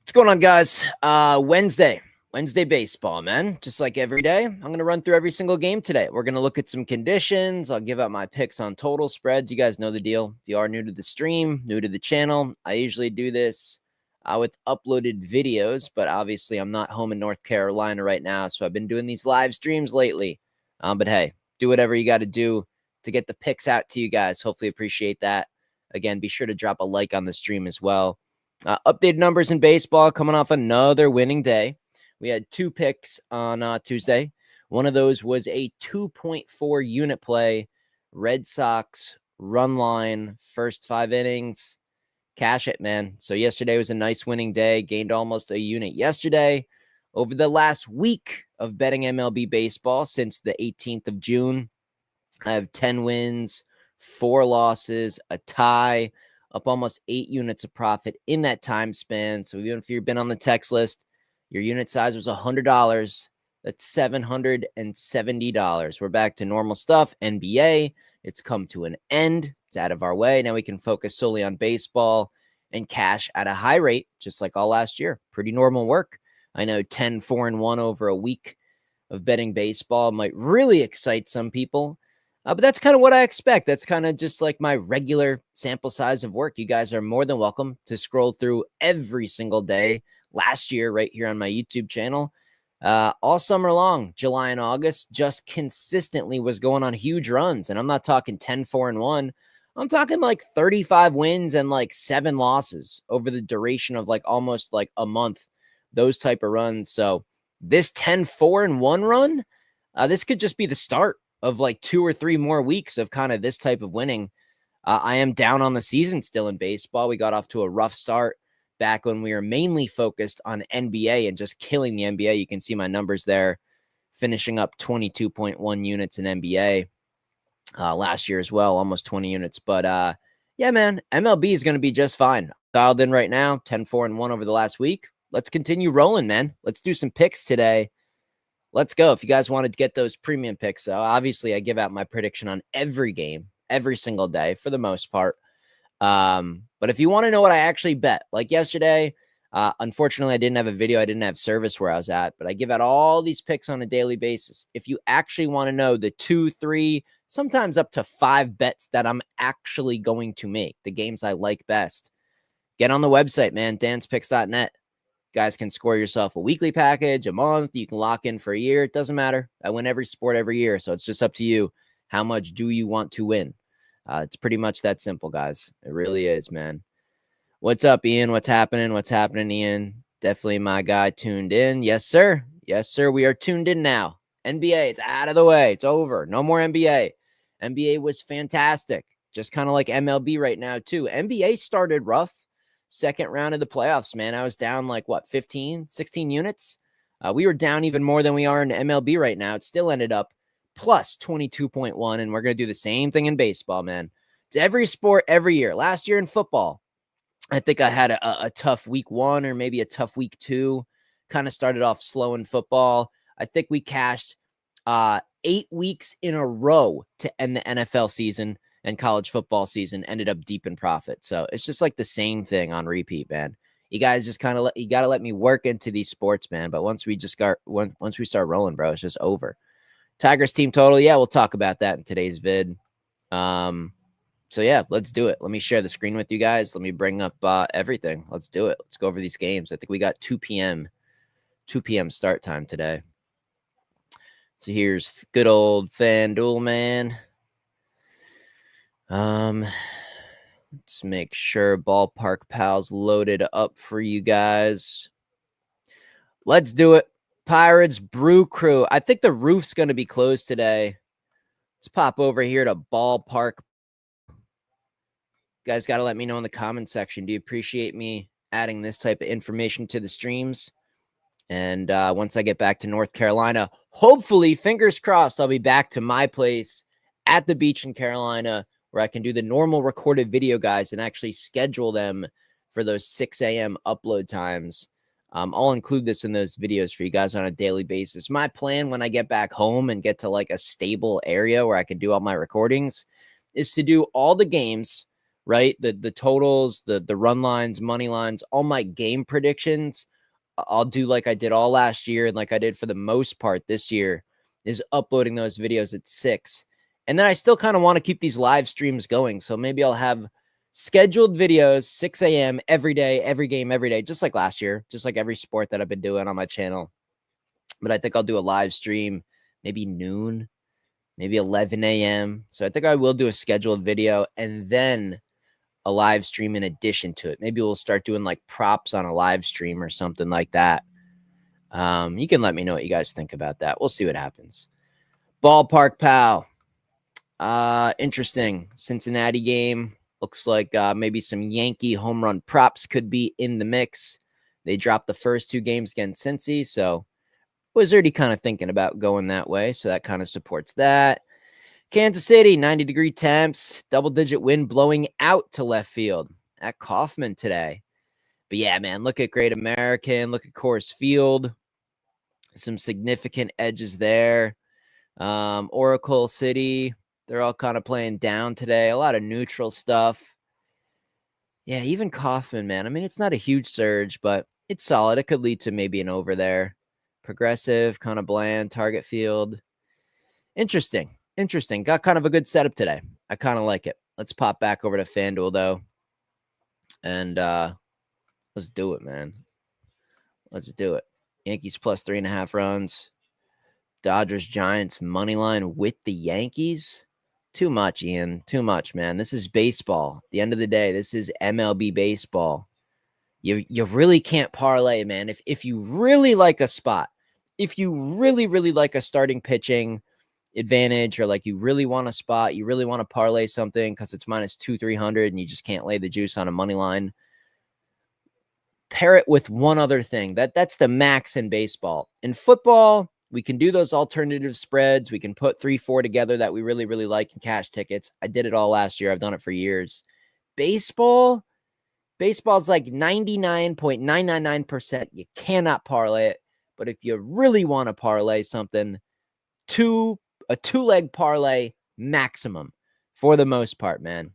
What's going on, guys? Wednesday baseball, man. Just like every day, I'm going to run through every single game today. We're going to look at some conditions. I'll give out my picks on total spreads. You guys know the deal. If you are new to the stream, new to the channel, I usually do this with uploaded videos, but obviously I'm not home in North Carolina right now, so I've been doing these live streams lately. But hey, do whatever you got to do to get the picks out to you guys. Hopefully appreciate that. Again, be sure to drop a like on the stream as well. Updated numbers in baseball coming off another winning day. We had two picks on Tuesday. One of those was a 2.4 unit play. Red Sox run line, first 5 innings. Cash it, man. So yesterday was a nice winning day. Gained almost a unit yesterday. Over the last week of betting MLB baseball since the 18th of June, I have 10 wins, 4 losses, a tie, up almost 8 units of profit in that time span. So even if you've been on the text list, your unit size was $100. That's $770. We're back to normal stuff. NBA, it's come to an end. It's out of our way. Now we can focus solely on baseball and cash at a high rate, just like all last year. Pretty normal work. I know 10-4-1 over a week of betting baseball might really excite some people. But that's kind of what I expect. That's kind of just like my regular sample size of work. You guys are more than welcome to scroll through every single day last year right here on my YouTube channel. All summer long, July and August, just consistently was going on huge runs. And I'm not talking 10-4-1. I'm talking like 35 wins and like 7 losses over the duration of like almost like a month, those type of runs. So this 10-4-1 run, this could just be the start of like 2 or 3 more weeks of kind of this type of winning. I am down on the season still in baseball. We got off to a rough start back when we were mainly focused on NBA and just killing the NBA. You can see my numbers there, finishing up 22.1 units in NBA last year as well, almost 20 units. But yeah, man, MLB is going to be just fine. Dialed in right now, 10-4-1 over the last week. Let's continue rolling, man. Let's do some picks today. Let's go. If you guys wanted to get those premium picks, though, obviously I give out my prediction on every game, every single day for the most part. But if you want to know what I actually bet, like yesterday, unfortunately, I didn't have a video. I didn't have service where I was at, but I give out all these picks on a daily basis. If you actually want to know the 2, 3, sometimes up to 5 bets that I'm actually going to make, the games I like best, get on the website, man, danspicks.net. Guys can score yourself a weekly package, a month. You can lock in for a year. It doesn't matter. I win every sport every year. So it's just up to you. How much do you want to win? It's pretty much that simple, guys. It really is, man. What's up, Ian? What's happening? What's happening, Ian? Definitely my guy tuned in. Yes, sir. Yes, sir. We are tuned in now. NBA, it's out of the way. It's over. No more NBA. NBA was fantastic. Just kind of like MLB right now, too. NBA started rough. Second round of the playoffs, man. I was down like, 15, 16 units? We were down even more than we are in MLB right now. It still ended up plus 22.1, and we're going to do the same thing in baseball, man. It's every sport, every year. Last year in football, I think I had a tough week 1 or maybe a tough week 2. Kind of started off slow in football. I think we cashed 8 weeks in a row to end the NFL season. And college football season ended up deep in profit. So it's just like the same thing on repeat, man. You guys just kind of you got to let me work into these sports, man. But once we start rolling, bro, it's just over. Tigers team total. Yeah, we'll talk about that in today's vid. So yeah, let's do it. Let me share the screen with you guys. Let me bring up everything. Let's do it. Let's go over these games. I think we got 2 p.m. start time today. So here's good old FanDuel, man. Let's make sure Ballpark Pal's loaded up for you guys. Let's do it. Pirates Brew Crew. I think the roof's going to be closed today. Let's pop over here to Ballpark. You guys got to let me know in the comment section. Do you appreciate me adding this type of information to the streams? And once I get back to North Carolina, hopefully, fingers crossed, I'll be back to my place at the beach in Carolina, where I can do the normal recorded video, guys, and actually schedule them for those 6 a.m. upload times. I'll include this in those videos for you guys on a daily basis. My plan when I get back home and get to like a stable area where I can do all my recordings is to do all the games right? The totals, the run lines, money lines, all my game predictions, I'll do like I did all last year and like I did for the most part this year, is uploading those videos at 6. And then I still kind of want to keep these live streams going. So maybe I'll have scheduled videos 6 a.m. every day, every game, every day, just like last year, just like every sport that I've been doing on my channel. But I think I'll do a live stream maybe noon, maybe 11 a.m. So I think I will do a scheduled video and then a live stream in addition to it. Maybe we'll start doing like props on a live stream or something like that. You can let me know what you guys think about that. We'll see what happens. Ballpark Pal. Interesting. Cincinnati game. Looks like maybe some Yankee home run props could be in the mix. They dropped the first 2 games against Cincy, so was already kind of thinking about going that way. So that kind of supports that. Kansas City, 90-degree temps, double-digit wind blowing out to left field at Kauffman today. But yeah, man, look at Great American. Look at Coors Field. Some significant edges there. Oracle City, they're all kind of playing down today. A lot of neutral stuff. Yeah, even Kauffman, man. I mean, it's not a huge surge, but it's solid. It could lead to maybe an over there. Progressive, kind of bland, target field. Interesting. Got kind of a good setup today. I kind of like it. Let's pop back over to FanDuel, though. And let's do it, man. Let's do it. Yankees plus 3.5 runs. Dodgers, Giants, money line with the Yankees. Too much, Ian. Too much, man. This is baseball. At the end of the day, this is MLB baseball. You really can't parlay, man. If you really like a spot, if you really like a starting pitching advantage, or like you really want a spot, you really want to parlay something because it's minus 200-300 and you just can't lay the juice on a money line, pair it with one other thing. That's the max in baseball. In football, we can do those alternative spreads. We can put 3-4 together that we really like in cash tickets. I did it all last year. I've done it for years. Baseball's like 99.999%. You cannot parlay it. But if you really want to parlay something, a 2-leg parlay maximum for the most part, man.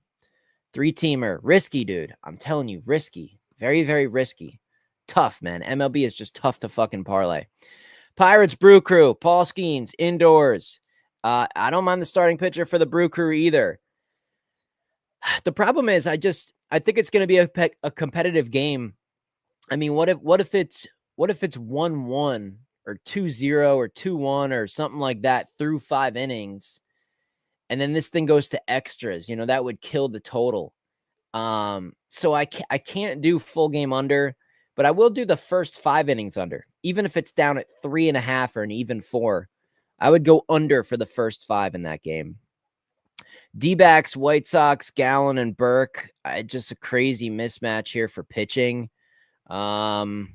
3-teamer, risky, dude. I'm telling you, risky. Very risky. Tough, man. MLB is just tough to fucking parlay. Pirates Brew Crew, Paul Skeens, indoors. I don't mind the starting pitcher for the Brew Crew either. The problem is I think it's going to be a competitive game. I mean, what if it's 1-1 or 2-0 or 2-1 or something like that through 5 innings, and then this thing goes to extras? You know, that would kill the total. So I can't do full game under, but I will do the first 5 innings under. Even if it's down at 3.5 or an even 4, I would go under for the first 5 in that game. D-backs, White Sox, Gallen and Burke. Just a crazy mismatch here for pitching. Yeah,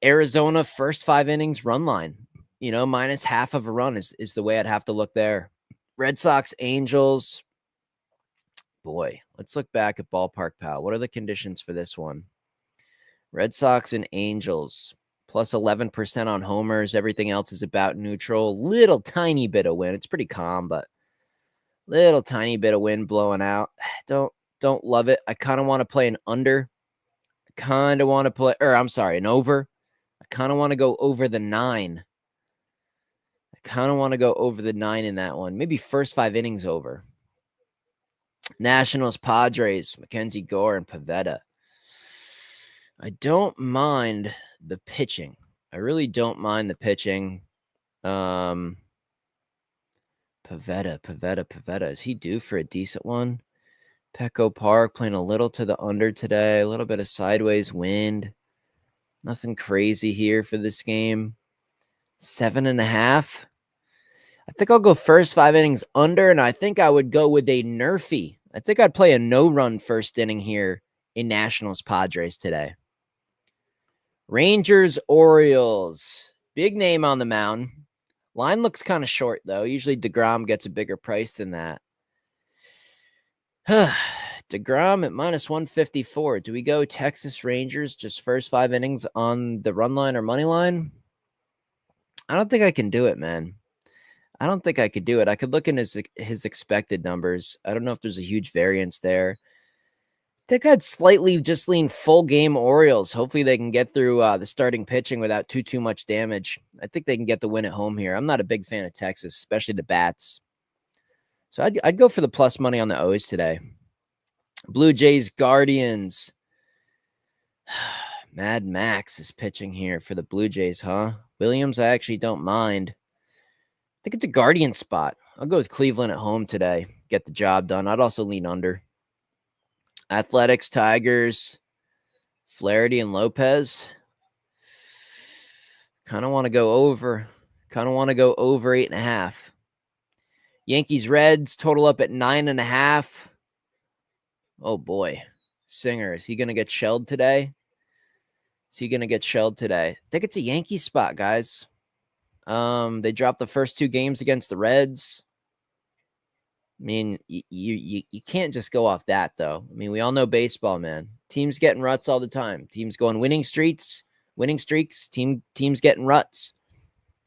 Arizona first 5 innings run line, minus half of a run is the way I'd have to look there. Red Sox, Angels. Boy, let's look back at Ballpark Pal. What are the conditions for this one? Red Sox and Angels, plus 11% on homers. Everything else is about neutral. Little tiny bit of wind. It's pretty calm, but little tiny bit of wind blowing out. Don't love it. I kind of want to play an under. I kind of want to play, an over. I kind of want to go over the 9. I kind of want to go over the 9 in that one. Maybe first 5 innings over. Nationals, Padres, Mackenzie Gore, and Pavetta. I don't mind the pitching. I really don't mind the pitching. Pavetta. Is he due for a decent one? Petco Park playing a little to the under today. A little bit of sideways wind. Nothing crazy here for this game. 7.5. I think I'll go first 5 innings under, and I think I would go with a Nerfy. I think I'd play a no-run first inning here in Nationals Padres today. Rangers Orioles. Big name on the mound. Line looks kind of short, though. Usually DeGrom gets a bigger price than that. DeGrom at minus 154. Do we go Texas Rangers just first 5 innings on the run line or money line? I don't think I can do it, man. I don't think I could do it. I could look in his expected numbers. I don't know if there's a huge variance there. I think I'd slightly just lean full game Orioles. Hopefully they can get through the starting pitching without too much damage. I think they can get the win at home here. I'm not a big fan of Texas, especially the bats. So I'd go for the plus money on the O's today. Blue Jays, Guardians. Mad Max is pitching here for the Blue Jays, huh? Williams, I actually don't mind. I think it's a Guardian spot. I'll go with Cleveland at home today. Get the job done. I'd also lean under. Athletics, Tigers, Flaherty and Lopez. Kind of want to go over. Kind of want to go over 8.5. Yankees, Reds, total up at 9.5. Oh boy. Singer, is he going to get shelled today? I think it's a Yankee spot, guys. They dropped the first 2 games against the Reds. I mean, you can't just go off that, though. I mean, we all know baseball, man. Teams getting ruts all the time. Teams going winning streaks, teams getting ruts.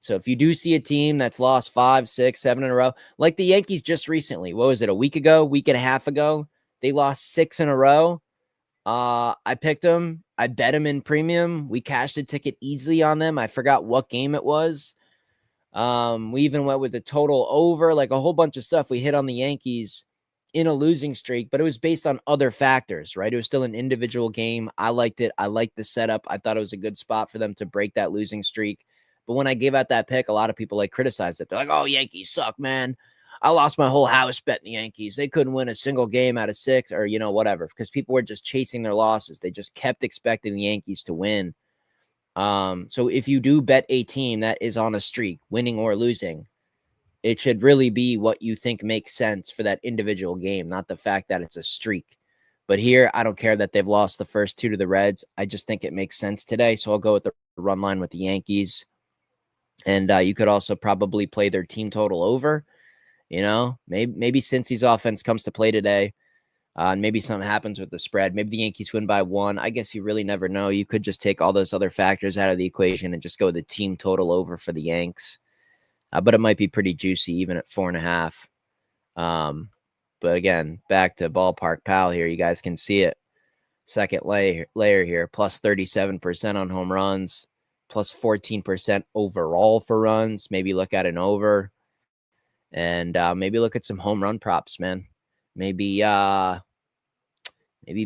So if you do see a team that's lost 5, 6, 7 in a row, like the Yankees just recently, what was it, a week and a half ago? They lost 6 in a row. I picked them. I bet them in premium. We cashed a ticket easily on them. I forgot what game it was. We even went with the total over, like a whole bunch of stuff we hit on the Yankees in a losing streak, but it was based on other factors, right? It was still an individual game. I liked it. I liked the setup. I thought it was a good spot for them to break that losing streak. But when I gave out that pick, a lot of people criticized it. They're like, oh, Yankees suck, man. I lost my whole house betting the Yankees. They couldn't win a single game out of 6 or, whatever, because people were just chasing their losses. They just kept expecting the Yankees to win. So if you do bet a team that is on a streak, winning or losing, it should really be what you think makes sense for that individual game, not the fact that it's a streak. But here, I don't care that they've lost the first 2 to the Reds. I just think it makes sense today. So I'll go with the run line with the Yankees. And you could also probably play their team total over. Maybe Cincy's offense comes to play today. And maybe something happens with the spread. Maybe the Yankees win by 1. I guess you really never know. You could just take all those other factors out of the equation and just go the team total over for the Yanks. But it might be pretty juicy even at 4.5. But again, back to ballpark pal here. You guys can see it. Second layer here, plus 37% on home runs, plus 14% overall for runs. Maybe look at an over. And maybe look at some home run props, man. Maybe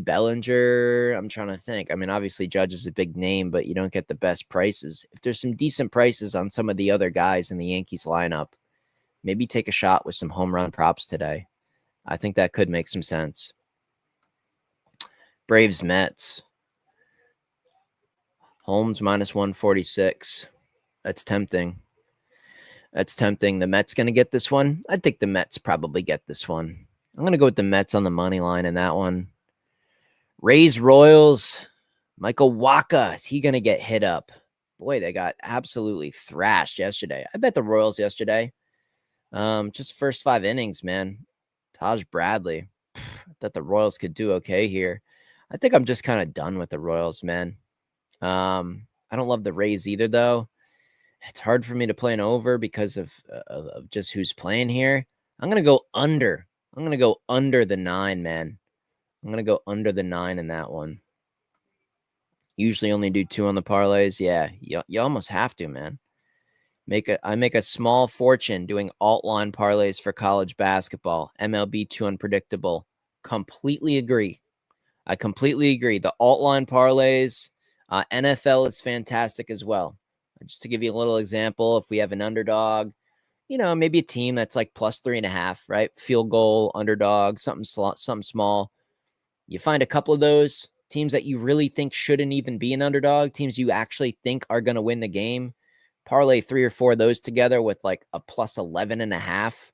Bellinger. I'm trying to think. I mean, obviously Judge is a big name, but you don't get the best prices. If there's some decent prices on some of the other guys in the Yankees lineup, maybe take a shot with some home run props today. I think that could make some sense. Braves, Mets. Holmes minus 146. That's tempting. The Mets going to get this one. I think the Mets probably get this one. I'm going to go with the Mets on the money line in that one. Rays, Royals. Michael Wacha. Is he going to get hit up? Boy, they got absolutely thrashed yesterday. I bet the Royals yesterday. Just first 5 innings, man. Taj Bradley. I thought the Royals could do okay here. I think I'm just kind of done with the Royals, man. I don't love the Rays either, though. It's hard for me to play an over because of just who's playing here. I'm going to go under. I'm going to go under the 9, man. I'm going to go under the 9 in that one. Usually only do 2 on the parlays. Yeah, you almost have to, man. I make a small fortune doing alt line parlays for college basketball. MLB too unpredictable. Completely agree. I completely agree. The alt line parlays, NFL is fantastic as well. Just to give you a little example, if we have an underdog, maybe a team that's like plus 3.5, right? Field goal, underdog, something small. You find a couple of those teams that you really think shouldn't even be an underdog, teams you actually think are going to win the game. Parlay 3 or 4 of those together with like a plus 11.5,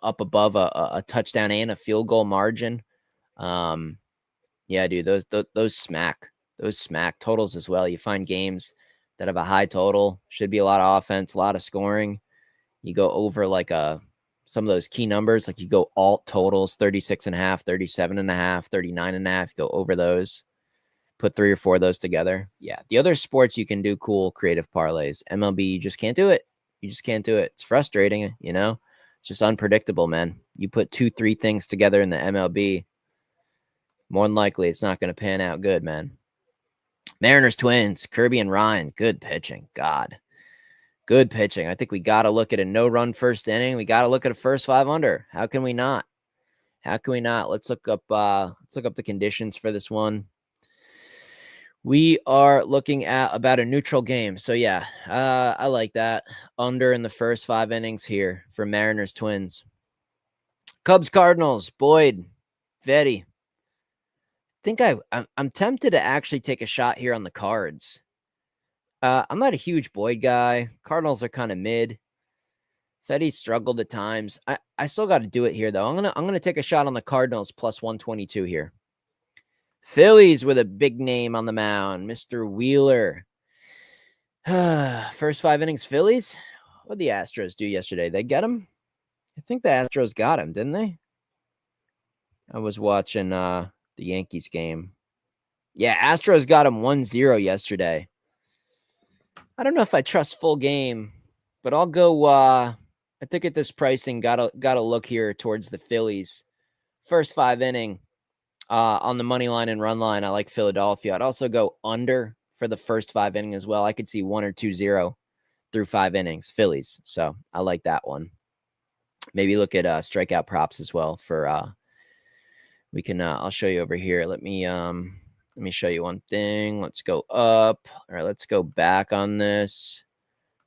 up above a touchdown and a field goal margin. Yeah, dude, those smack totals as well. You find games that have a high total, should be a lot of offense, a lot of scoring. You go over some of those key numbers, like you go alt totals, 36.5, 37.5, 39.5, go over those, put 3 or 4 of those together. Yeah. The other sports you can do cool creative parlays. MLB, you just can't do it. You just can't do it. It's frustrating, you know? It's just unpredictable, man. You put 2-3 things together in the MLB, more than likely it's not going to pan out good, man. Mariners Twins, Kirby and Ryan, good pitching. God, good pitching. I think we got to look at a no-run first inning. We got to look at a first 5 under. How can we not? How can we not? Let's look up the conditions for this one. We are looking at about a neutral game. So yeah, I like that. Under in the first 5 innings here for Mariners Twins. Cubs Cardinals, Boyd, Vetty. I think I'm tempted to actually take a shot here on the Cards. I'm not a huge Boyd guy. Cardinals are kind of mid. Fetty struggled at times. I still got to do it here though. I'm gonna take a shot on the Cardinals plus 122 here. Phillies with a big name on the mound, Mr. Wheeler. First 5 innings, Phillies. What did the Astros do yesterday? They get him? I think the Astros got him, didn't they? I was watching the Yankees game. Yeah, Astros got him 1-0 yesterday. I don't know if I trust full game, but I'll go. I think at this pricing, gotta look here towards the Phillies. First 5 inning on the money line and run line. I like Philadelphia. I'd also go under for the first 5 inning as well. I could see 1 or 2-0 through 5 innings, Phillies. So I like that one. Maybe look at strikeout props as well for. We can. I'll show you over here. Let me show you one thing. Let's go up. All right, let's go back on this.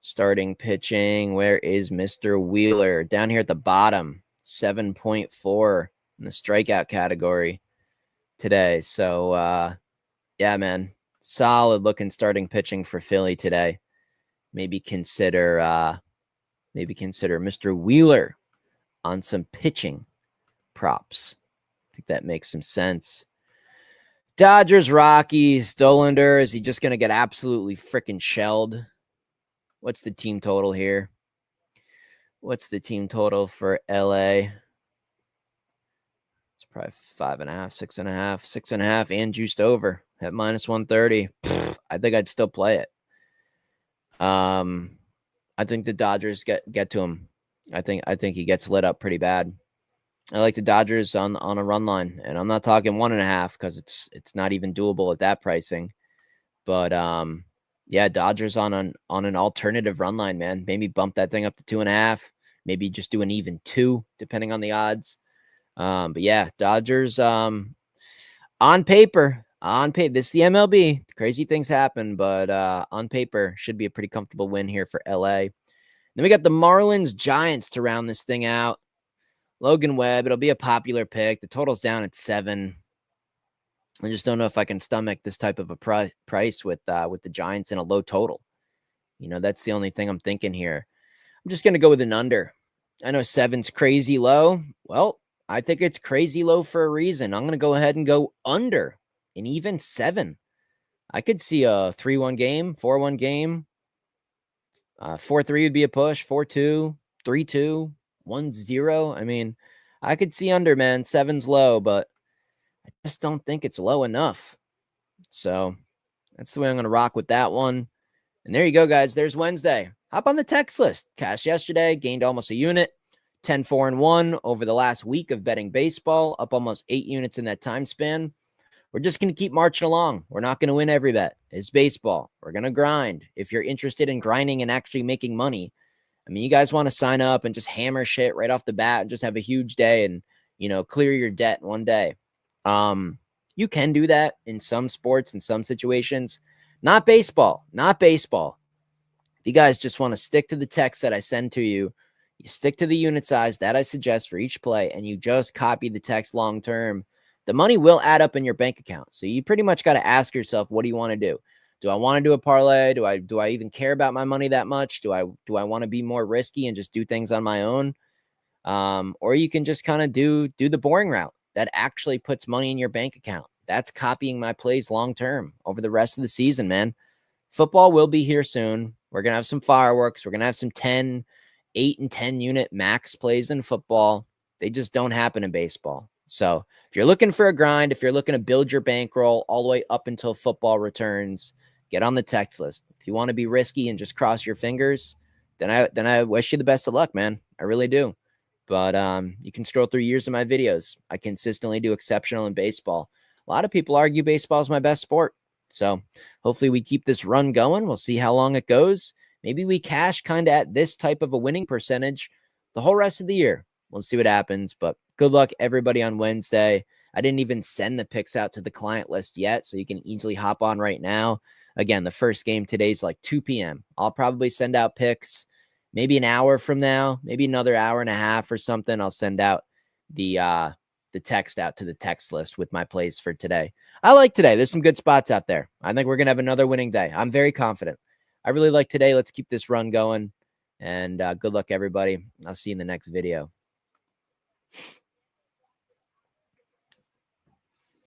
Starting pitching. Where is Mr. Wheeler? Down here at the bottom, 7.4 in the strikeout category today. So, yeah, man, solid looking starting pitching for Philly today. Maybe consider Mr. Wheeler on some pitching props. I think that makes some sense. Dodgers, Rockies, Dollander. Is he just going to get absolutely freaking shelled? What's the team total here? What's the team total for LA? It's probably 5.5, 6.5, 6.5, and juiced over at minus 130. I think I'd still play it. I think the Dodgers get to him. I think he gets lit up pretty bad. I like the Dodgers on a run line, and I'm not talking 1.5 because it's not even doable at that pricing. But yeah, Dodgers on an alternative run line, man. Maybe bump that thing up to 2.5. Maybe just do an even 2, depending on the odds. But yeah, Dodgers on paper. This is the MLB. Crazy things happen, but on paper should be a pretty comfortable win here for LA. Then we got the Marlins Giants to round this thing out. Logan Webb, it'll be a popular pick. The total's down at 7. I just don't know if I can stomach this type of a price with the Giants in a low total. You know, that's the only thing I'm thinking here. I'm just going to go with an under. I know 7's crazy low. Well, I think it's crazy low for a reason. I'm going to go ahead and go under an even 7. I could see a 3-1 game, 4-1 game. 4-3 would be a push. 4-2, 3-2. 1-0. I mean, I could see under, man. 7's low, but I just don't think it's low enough. So that's the way I'm going to rock with that one. And there you go, guys. There's Wednesday. Hop on the text list. Cash yesterday, gained almost a unit. 10-4-1 over the last week of betting baseball, up almost 8 units in that time span. We're just going to keep marching along. We're not going to win every bet. It's baseball. We're going to grind. If you're interested in grinding and actually making money, I mean, you guys want to sign up and just hammer shit right off the bat and just have a huge day and, you know, clear your debt in one day. You can do that in some sports, in some situations. Not baseball. If you guys just want to stick to the text that I send to you, you stick to the unit size that I suggest for each play, and you just copy the text long term, the money will add up in your bank account. So you pretty much got to ask yourself, what do you want to do? Do I want to do a parlay? Do I even care about my money that much? Do I want to be more risky and just do things on my own? Or you can just kind of do the boring route that actually puts money in your bank account. That's copying my plays long term over the rest of the season, man. Football will be here soon. We're going to have some fireworks. We're going to have some 8 and 10 unit max plays in football. They just don't happen in baseball. So if you're looking for a grind, if you're looking to build your bankroll all the way up until football returns, get on the text list. If you want to be risky and just cross your fingers, then I wish you the best of luck, man. I really do. But you can scroll through years of my videos. I consistently do exceptional in baseball. A lot of people argue baseball is my best sport. So hopefully we keep this run going. We'll see how long it goes. Maybe we cash kind of at this type of a winning percentage the whole rest of the year. We'll see what happens. But good luck, everybody, on Wednesday. I didn't even send the picks out to the client list yet, so you can easily hop on right now. Again, the first game today is like 2 p.m. I'll probably send out picks maybe an hour from now, maybe another hour and a half or something. I'll send out the text out to the text list with my plays for today. I like today. There's some good spots out there. I think we're going to have another winning day. I'm very confident. I really like today. Let's keep this run going. And good luck, everybody. I'll see you in the next video.